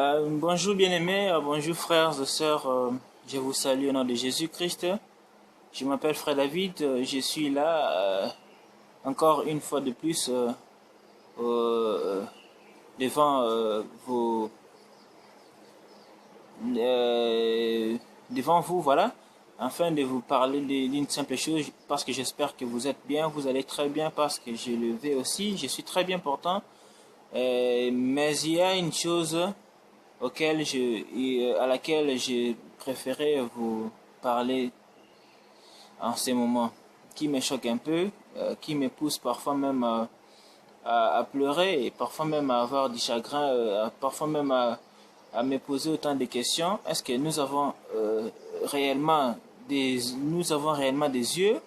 Bonjour bien-aimés, bonjour frères et sœurs, je vous salue au nom de Jésus-Christ. Je m'appelle Frère David, je suis là encore une fois de plus euh, devant euh, devant vous, voilà, afin de vous parler d'une simple chose, parce que j'espère que vous êtes bien, vous allez très bien, parce que je le vais aussi, je suis très bien pourtant. Mais il y a une chose à laquelle j'ai préféré vous parler en ces moments, qui me choque un peu, qui me pousse parfois même à pleurer et parfois même à avoir du chagrin, parfois même à me poser autant de questions. Est-ce que nous avons réellement des yeux,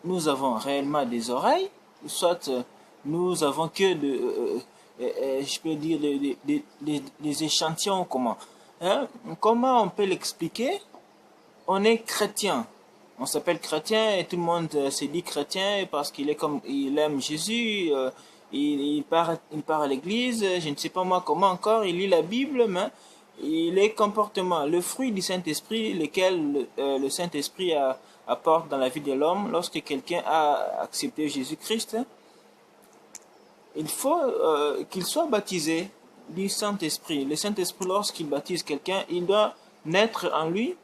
nous avons réellement des oreilles, soit nous avons que je peux dire des échantillons, comment, hein? Comment on peut l'expliquer? On est chrétien, on s'appelle chrétien et tout le monde se dit chrétien parce il aime Jésus, il part à l'église, je ne sais pas moi comment encore, il lit la Bible, mais les comportements, le fruit du Saint-Esprit, lequel le Saint-Esprit apporte dans la vie de l'homme lorsque quelqu'un a accepté Jésus-Christ, il faut qu'il soit baptisé du Saint-Esprit. Le Saint-Esprit, lorsqu'il baptise quelqu'un, il doit naître en lui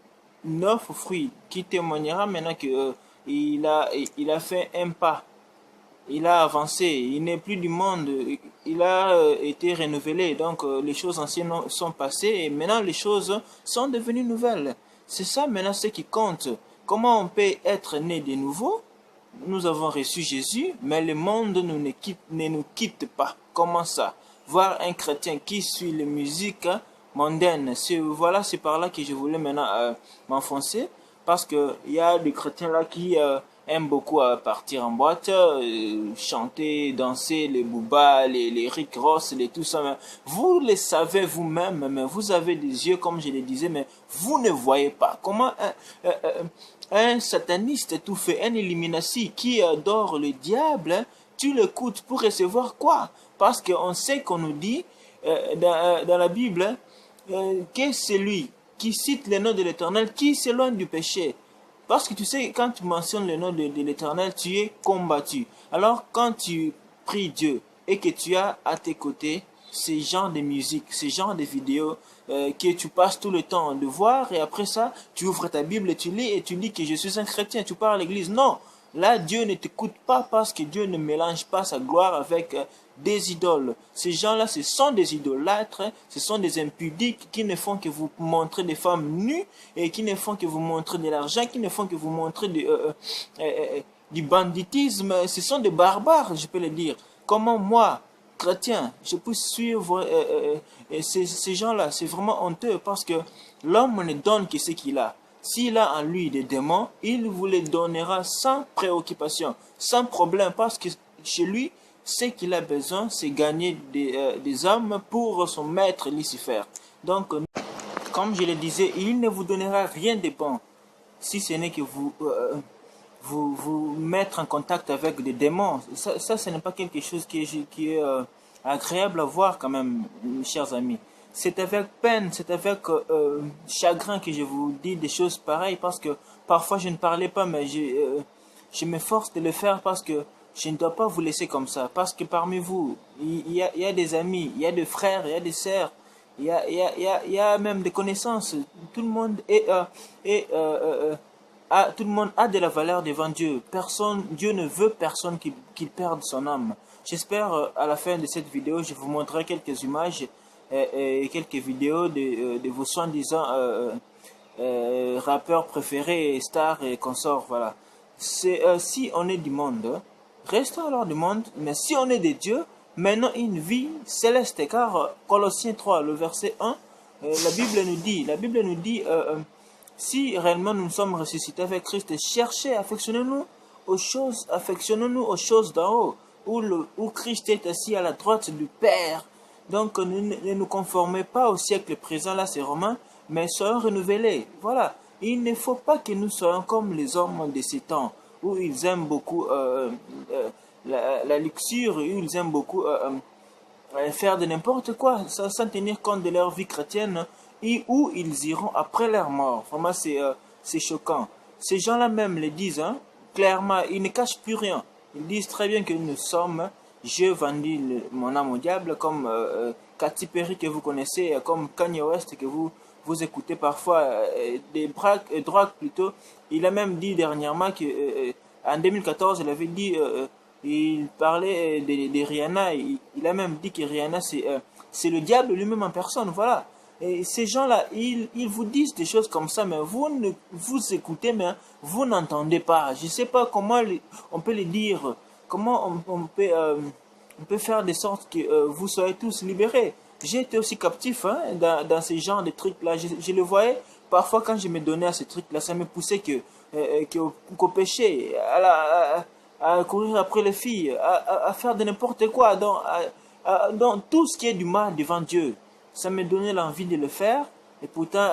neuf fruits qui témoignera maintenant qu'il a fait un pas, il a avancé, il n'est plus du monde, il a été renouvelé. Donc les choses anciennes sont passées et maintenant les choses sont devenues nouvelles. C'est ça maintenant ce qui compte. Comment on peut être né de nouveau? Nous avons reçu Jésus, mais le monde ne nous quitte pas. Comment ça? Voir un chrétien qui suit les musiques mondaines, c'est par là que je voulais maintenant m'enfoncer, parce que il y a des chrétiens là qui aiment beaucoup partir en boîte, chanter, danser, les boubas, les Rick Ross, tout ça. Mais vous le savez vous-même, mais vous avez des yeux, comme je le disais, mais vous ne voyez pas. Comment un sataniste tout fait, un Illuminati qui adore le diable, hein, tu l'écoutes pour recevoir quoi? Parce qu'on sait qu'on nous dit dans la Bible, hein, que celui qui cite le nom de l'Éternel, qui s'éloigne du péché. Parce que tu sais, quand tu mentionnes le nom de l'Éternel, tu es combattu. Alors, quand tu pries Dieu et que tu as à tes côtés ces genres de musique, ces genres de vidéos que tu passes tout le temps de voir, et après ça, tu ouvres ta Bible et tu dis que je suis un chrétien, tu pars à l'église. Non, là, Dieu ne t'écoute pas parce que Dieu ne mélange pas sa gloire avec des idoles. Ces gens-là, ce sont des idolâtres, ce sont des impudiques qui ne font que vous montrer des femmes nues et qui ne font que vous montrer de l'argent, qui ne font que vous montrer du banditisme. Ce sont des barbares, je peux le dire. Comment moi, chrétien, je peux suivre ces gens-là? C'est vraiment honteux parce que l'homme ne donne que ce qu'il a. S'il a en lui des démons, il vous les donnera sans préoccupation, sans problème, parce que chez lui, ce qu'il a besoin, c'est gagner des hommes pour son maître Lucifer. Donc, comme je le disais, il ne vous donnera rien de bon, si ce n'est que vous mettre en contact avec des démons. Ça ce n'est pas quelque chose qui est agréable à voir quand même, chers amis. C'est avec peine, c'est avec chagrin que je vous dis des choses pareilles, parce que parfois je ne parlais pas, mais je m'efforce de le faire parce que je ne dois pas vous laisser comme ça. Parce que parmi vous, il y a des amis, il y a des frères, il y a des sœurs, il y a même des connaissances. Tout le monde tout le monde a de la valeur devant Dieu. Dieu ne veut personne qui perde son âme. J'espère à la fin de cette vidéo, je vous montrerai quelques images et quelques vidéos de vos soi-disant rappeurs préférés, stars et consorts. Voilà. Si on est du monde, restons alors du monde, mais si on est de Dieu, menons une vie céleste. Car Colossiens 3, le verset 1, la Bible nous dit si réellement nous sommes ressuscités avec Christ, affectionnons-nous aux choses d'en haut, où Christ est assis à la droite du Père. Donc ne nous conformez pas au siècle présent, là c'est Romain, mais soyons renouvelés. Voilà, il ne faut pas que nous soyons comme les hommes de ces temps, où ils aiment beaucoup la luxure, où ils aiment beaucoup faire de n'importe quoi sans tenir compte de leur vie chrétienne et où ils iront après leur mort. Vraiment, c'est choquant. Ces gens-là même le disent, hein, clairement, ils ne cachent plus rien. Ils disent très bien que nous sommes, je vendis mon âme au diable, comme Katy Perry que vous connaissez, comme Kanye West que vous écoutez parfois, drogues plutôt. Il a même dit dernièrement que en 2014, il avait dit, il parlait de Rihanna, il a même dit que Rihanna c'est le diable lui-même en personne, voilà. Et ces gens-là, ils vous disent des choses comme ça, mais vous écoutez, mais vous n'entendez pas. Je ne sais pas comment on peut les dire, comment on peut faire de sorte que vous soyez tous libérés. J'ai été aussi captif hein, dans ces genres de trucs-là. Je le voyais parfois quand je me donnais à ces trucs-là, ça me poussait qu'au péché, à courir après les filles, à faire de n'importe quoi, dans tout ce qui est du mal devant Dieu. Ça me donnait l'envie de le faire, et pourtant,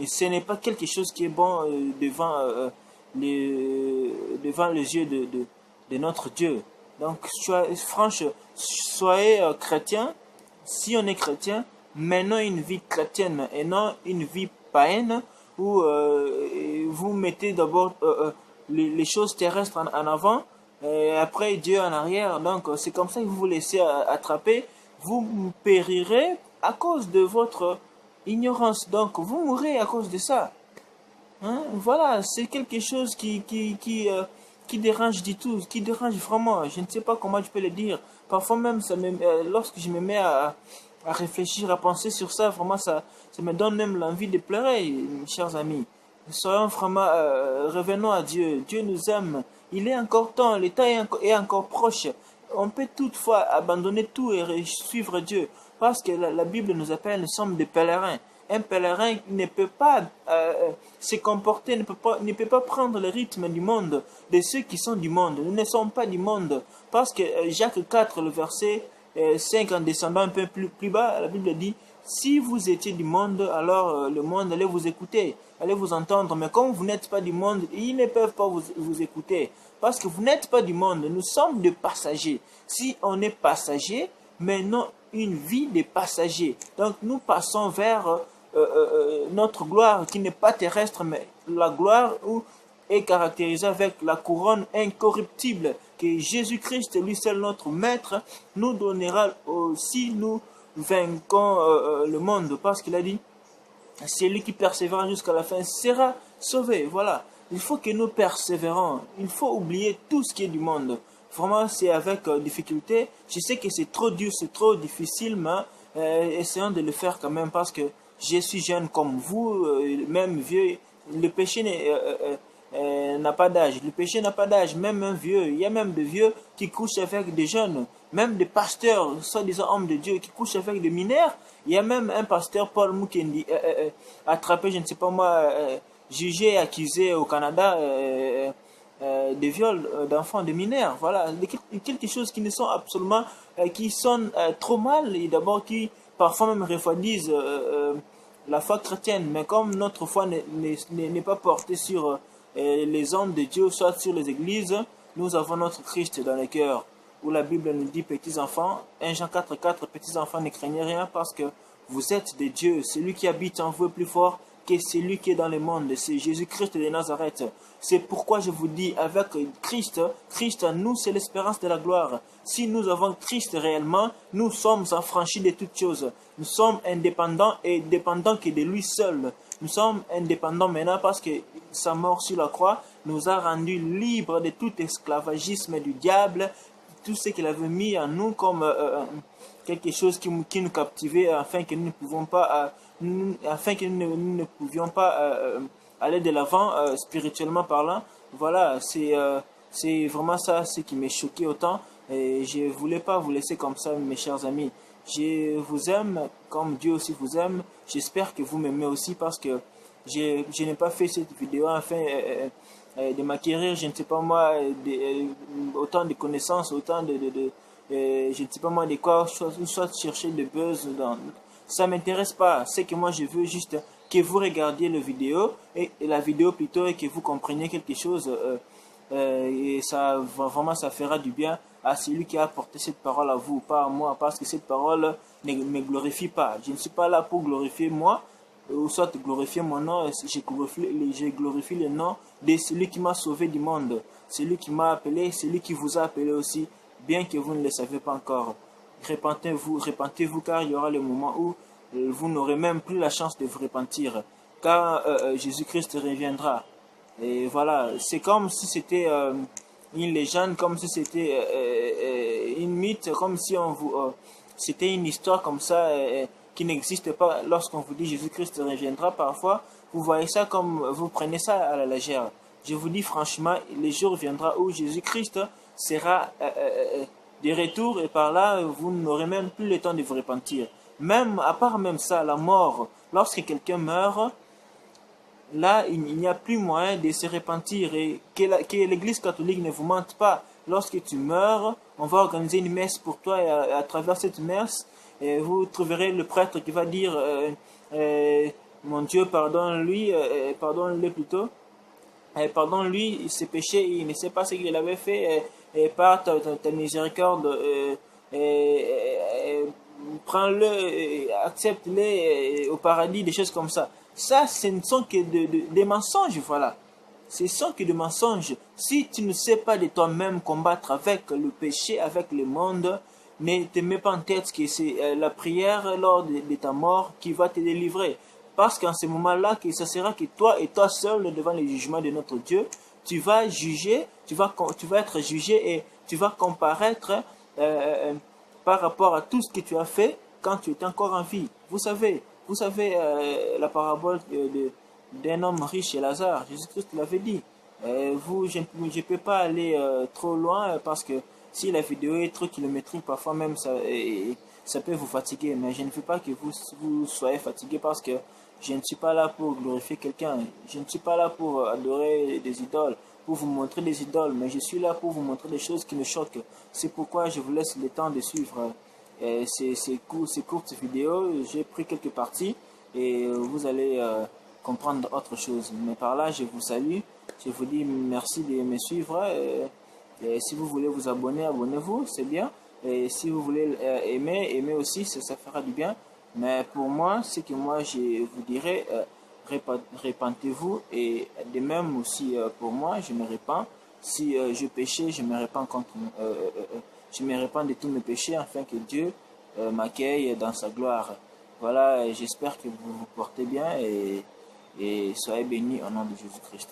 ce n'est pas quelque chose qui est bon devant les yeux de notre Dieu. Donc, franchement, soyez chrétien. Si on est chrétien, menons une vie chrétienne et non une vie païenne où vous mettez d'abord les choses terrestres en avant et après Dieu en arrière. Donc, c'est comme ça que vous vous laissez attraper. Vous périrez à cause de votre ignorance. Donc, vous mourrez à cause de ça. Hein? Voilà, c'est quelque chose qui dérange du tout, qui dérange vraiment. Je ne sais pas comment je peux le dire. Parfois même, lorsque je me mets à réfléchir, à penser sur ça, vraiment, ça me donne même l'envie de pleurer, mes chers amis. Soyons vraiment, revenons à Dieu. Dieu nous aime. Il est encore temps, le temps est encore proche. On peut toutefois abandonner tout et suivre Dieu. Parce que la Bible nous appelle, nous sommes des pèlerins. Un pèlerin ne peut pas se comporter, ne peut pas prendre le rythme du monde, de ceux qui sont du monde. Nous ne sommes pas du monde. Parce que Jacques 4, le verset 5, en descendant un peu plus bas, la Bible dit, si vous étiez du monde, alors le monde allait vous écouter, allait vous entendre. Mais comme vous n'êtes pas du monde, ils ne peuvent pas vous écouter. Parce que vous n'êtes pas du monde. Nous sommes des passagers. Si on est passager, mais non une vie de passagers. Donc nous passons vers notre gloire qui n'est pas terrestre, mais la gloire où est caractérisée avec la couronne incorruptible que Jésus-Christ, lui seul notre maître, nous donnera si nous vainquons le monde. Parce qu'il a dit, celui qui persévère jusqu'à la fin sera sauvé. Voilà. Il faut que nous persévérons. Il faut oublier tout ce qui est du monde. Vraiment, c'est avec difficulté. Je sais que c'est trop dur, c'est trop difficile, mais essayons de le faire quand même parce que je suis jeune comme vous, même vieux. Le péché n'a pas d'âge. Le péché n'a pas d'âge. Même un vieux, il y a même des vieux qui couchent avec des jeunes. Même des pasteurs, soi-disant hommes de Dieu, qui couchent avec des mineurs. Il y a même un pasteur, Paul Mukendi, attrapé, je ne sais pas moi, jugé, accusé au Canada de viol d'enfants, de mineurs. Voilà, quelque chose qui ne sont absolument, qui sont trop mal et d'abord qui parfois même refroidissent la foi chrétienne. Mais comme notre foi n'est pas portée sur les hommes de Dieu, soit sur les églises, nous avons notre Christ dans le cœur. Où la Bible nous dit, petits enfants, 1 Jean 4,4, petits enfants, ne craignez rien parce que vous êtes de Dieu. Celui qui habite en vous est plus fort que celui qui est dans le monde. C'est Jésus-Christ de Nazareth. C'est pourquoi je vous dis, avec Christ, Christ en nous, c'est l'espérance de la gloire. Si nous avons Christ réellement, nous sommes affranchis de toutes choses. Nous sommes indépendants et dépendants que de lui seul. Nous sommes indépendants maintenant parce que sa mort sur la croix nous a rendus libres de tout esclavagisme du diable, tout ce qu'il avait mis en nous comme quelque chose qui nous captivait afin que nous ne pouvions pas aller de l'avant spirituellement parlant. Voilà, c'est vraiment ça ce qui m'a choqué autant et je voulais pas vous laisser comme ça, mes chers amis. Je vous aime comme Dieu aussi vous aime. J'espère que vous m'aimez aussi parce que je n'ai pas fait cette vidéo afin de m'acquérir, je ne sais pas moi, autant de connaissances, autant je ne sais pas moi de quoi, soit chercher des buzz. Ça ne m'intéresse pas. C'est que moi je veux juste que vous regardiez la vidéo, et la vidéo plutôt, et que vous compreniez quelque chose. Et ça, vraiment, ça fera du bien à celui qui a apporté cette parole à vous, pas à moi, parce que cette parole ne me glorifie pas. Je ne suis pas là pour glorifier moi, ou soit glorifier mon nom, je glorifie le nom de celui qui m'a sauvé du monde, celui qui m'a appelé, celui qui vous a appelé aussi, bien que vous ne le savez pas encore. Repentez-vous, car il y aura le moment où vous n'aurez même plus la chance de vous repentir, car Jésus-Christ reviendra. Et voilà, c'est comme si c'était une légende, comme si c'était une mythe, comme si c'était une histoire comme ça qui n'existe pas. Lorsqu'on vous dit Jésus-Christ reviendra, parfois vous voyez ça comme vous prenez ça à la légère. Je vous dis franchement, le jour viendra où Jésus-Christ sera de retour, et par là vous n'aurez même plus le temps de vous repentir. Même à part même ça, la mort, lorsque quelqu'un meurt, là, il n'y a plus moyen de se repentir, et que l'Église catholique ne vous mente pas. Lorsque tu meurs, on va organiser une messe pour toi, et à travers cette messe, vous trouverez le prêtre qui va dire mon Dieu, pardonne-lui, pardonne-le plutôt, pardonne-lui ses péchés, il ne sait pas ce qu'il avait fait, et par ta miséricorde, prends-le, accepte-le au paradis, des choses comme ça. Ça, ce ne sont que des mensonges, voilà. Ce sont que des mensonges. Si tu ne sais pas de toi-même combattre avec le péché, avec le monde, ne te mets pas en tête que c'est la prière lors de ta mort qui va te délivrer. Parce qu'en ce moment-là, ça sera que toi et toi seul devant le jugement de notre Dieu, tu vas juger, tu vas être jugé, et tu vas comparaître par rapport à tout ce que tu as fait quand tu étais encore en vie. Vous savez la parabole d'un homme riche et Lazare. Jésus-Christ l'avait dit. Je ne peux pas aller trop loin, parce que si la vidéo est trop kilométrique, parfois même ça peut vous fatiguer. Mais je ne veux pas que vous soyez fatigué, parce que je ne suis pas là pour glorifier quelqu'un. Je ne suis pas là pour adorer des idoles, pour vous montrer des idoles, mais je suis là pour vous montrer des choses qui me choquent. C'est pourquoi je vous laisse le temps de suivre ces courtes vidéos. J'ai pris quelques parties, et vous allez comprendre autre chose. Mais par là, je vous salue. Je vous dis merci de me suivre. Et si vous voulez vous abonner, abonnez-vous, c'est bien. Et si vous voulez aimer aussi, ça fera du bien. Mais pour moi, ce que moi je vous dirais, repentez-vous. Et de même aussi pour moi, je me repens. Si je péchais, je me repens je me repens de tous mes péchés, afin que Dieu m'accueille dans sa gloire. Voilà, j'espère que vous vous portez bien, et soyez bénis au nom de Jésus-Christ.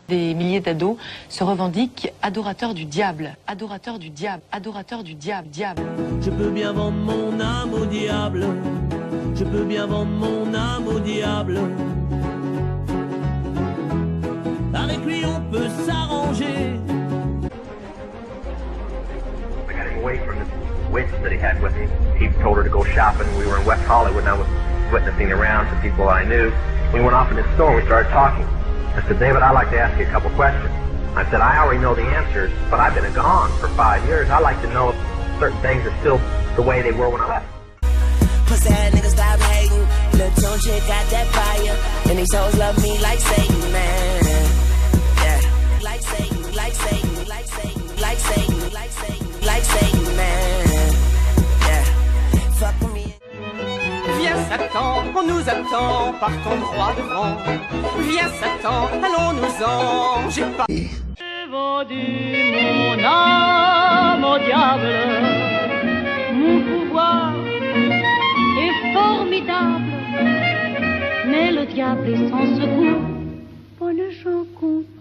Des milliers d'ados se revendiquent adorateurs du diable, adorateurs du diable, adorateurs du diable, diable. Je peux bien vendre mon âme au diable, je peux bien vendre mon âme au diable. Avec lui on peut s'arranger. I got him away from this witch that he had with him. He told her to go shopping. We were in West Hollywood, and I was witnessing around to people I knew. We went off in his store, we started talking. I said, David, I'd like to ask you a couple questions. I said, I already know the answers, but I've been gone for 5 years. I'd like to know if certain things are still the way they were when I left. Pussy ass niggas stop hating. Lil' Tune chick got that fire. And these hoes love me like Satan, man. Yeah. Like Satan, like Satan, like Satan, like Satan, like Satan, like Satan, man. Yeah. Fuck with me. Viens Satan, on nous attend, partons droit devant. Viens Satan, allons-nous-en, j'ai pas... J'ai vendu mon âme au diable, mon pouvoir est formidable, mais le diable est sans secours, pour les gens comptent.